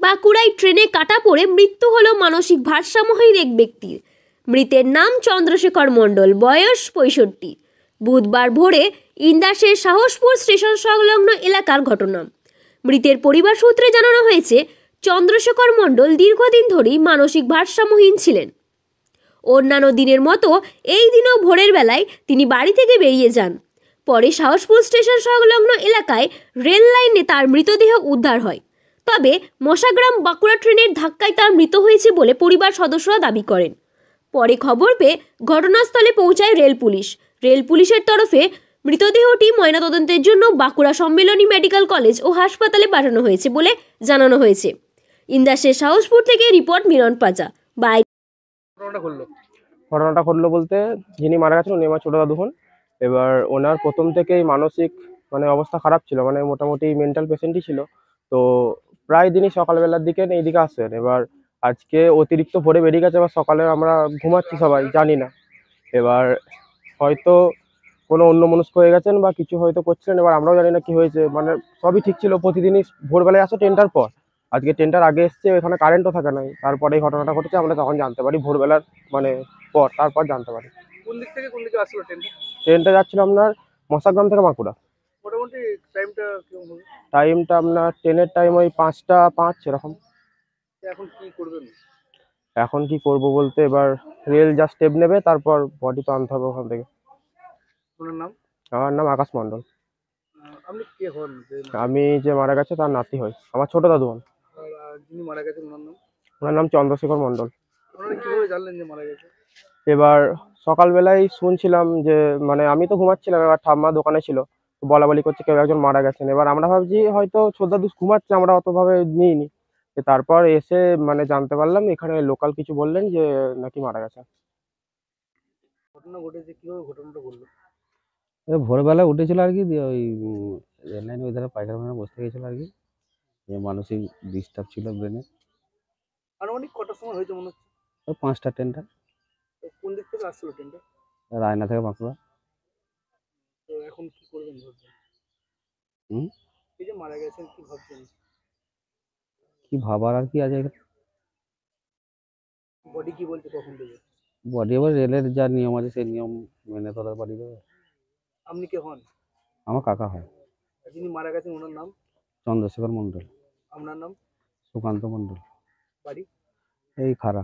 বাঁকুড়ায় ট্রেনে কাটা পড়ে মৃত্যু হলো মানসিক ভারসাম্যহীন এক ব্যক্তির। মৃতের নাম চন্দ্রশেখর মণ্ডল, বয়স 65। বুধবার ভোরে ইন্দাসের সাহসপুর স্টেশন সংলগ্ন এলাকার ঘটনা। মৃতের পরিবার সূত্রে জানানো হয়েছে, চন্দ্রশেখর মণ্ডল দীর্ঘদিন ধরেই মানসিক ভারসাম্যহীন ছিলেন। অন্যান্য দিনের মতো এই দিনও ভোরের বেলায় তিনি বাড়ি থেকে বেরিয়ে যান। পরে সাহসপুর স্টেশন সংলগ্ন এলাকায় রেল লাইনে তার মৃতদেহ উদ্ধার হয়। তবে মশাগ্রাম বাঁকুড়া ট্রেনের ধাক্কায় তার মৃত্যু হয়েছে বলে পরিবার সদস্যরা দাবি করেন। পরে খবর পেয়ে ঘটনাস্থলে পৌঁছায় রেল পুলিশ। রেল পুলিশের তরফে মৃতদেহটি ময়নাতদন্তের জন্য বাঁকুড়া সম্মিলনী মেডিকেল কলেজ ও হাসপাতালে পাঠানো হয়েছে বলে জানানো হয়েছে। ইন্দাসের সাহসপুর থেকে রিপোর্ট মিরন পাজা। ঘটনাটা ঘটলো বলতে, যিনি মারা গেছেন উনি আমার ছোট দাদু হন। এবার ওনার প্রথম থেকেই মানসিক অবস্থা খারাপ ছিল, মোটামুটি মেন্টাল পেশেন্টই ছিল। তো প্রায় দিনই সকালবেলার দিকে এইদিকে আসেন। এবার আজকে অতিরিক্ত ভোরে বেরিয়ে গেছে, এবার সকালে আমরা ঘুমাচ্ছি সবাই, জানি না। এবার হয়তো কোনো অন্যমনস্ক হয়ে গেছেন বা কিছু হয়তো করছিলেন, এবার আমরাও জানি না কি হয়েছে। সবই ঠিক ছিল, প্রতিদিনই ভোরবেলায় আসে ট্রেনটার পর। আজকে ট্রেনটার আগে এসছে, এখানে কারেন্টও থাকে নাই। তারপরে এই ঘটনাটা ঘটেছে, আমরা তখন জানতে পারি ভোরবেলার পর, তারপর জানতে পারি। কোন দিক থেকে কোন দিকে আসছিল ট্রেনটা? ট্রেনটা যাচ্ছিল আপনার মশাগ্রাম থেকে বাঁকুড়া। মোটামুটি টাইমটা কেমন হবে? টাইমটা আপনার ট্রেনের টাইম ওই 5টা 5 এরকম। এখন কি করবেন? এখন কি করব বলতে, এবার রেল যা স্টেপ নেবে তারপর বডি তো আনতে হবে ওখান থেকে। আপনার নাম? আমার নাম আকাশ মণ্ডল। আপনি কে হন? আমি যে মারা গেছে তার নাতি হই, আমার ছোট দাদু হন। যিনি মারা গেছেন ওনার নাম? ওনার নাম চন্দ্রশেখর মণ্ডল। আপনারা কিভাবে জানলেন যে মারা গেছে? এবার সকালবেলায় শুনছিলাম যে আমি তো ঘুমাচ্ছিলাম, এবার ঠাম্মা দোকানে ছিল, তো বলা বলি করছে কেউ একজন মারা গেছেন। এবার আমরা ভাবছি হয়তো ছোট দাদু ঘুমাচ্ছে, আমরা অতভাবে নিইনি। তারপর এসে জানতে পারলাম, এখানে লোকাল কিছু বললেন যে নাকি মারা গেছে। ঘটনা ঘটেছে, কিভাবে ঘটনাটা ঘটলো? ভোরবেলা উঠেছিল আর কি, দিয়ে ওই রেল লাইনে ওই ধারে পায়খানা বসতে গেছিল আর কি। মানসিক ডিস্টার্ব ছিল ব্রেনে। আনুমানিক কটার সময় হয়েছে মনে হচ্ছে? ওই 5টা ট্রেনটা। কোন দিক থেকে আসছিল ট্রেনটা? রায়না থেকে বাঁকুড়া। তো এখন কি করবেন ভাবছেন? হুম, এই যে মারা গেছেন, কি ভাবছেন? কি ভাবার আর কি আছে। বডি কি বলছে কখন দেবে? বডি এবার রেলের যা নিয়ম আছে সেই নিয়ম মেনে তোলার বাড়ি দেবে। আপনি কে হন? আমার কাকা হয়। যিনি মারা গেছেন ওনার নাম? চন্দ্রশেখর মণ্ডল। আপনার নাম? সুকান্ত মণ্ডল। বাড়ি? এই খারা।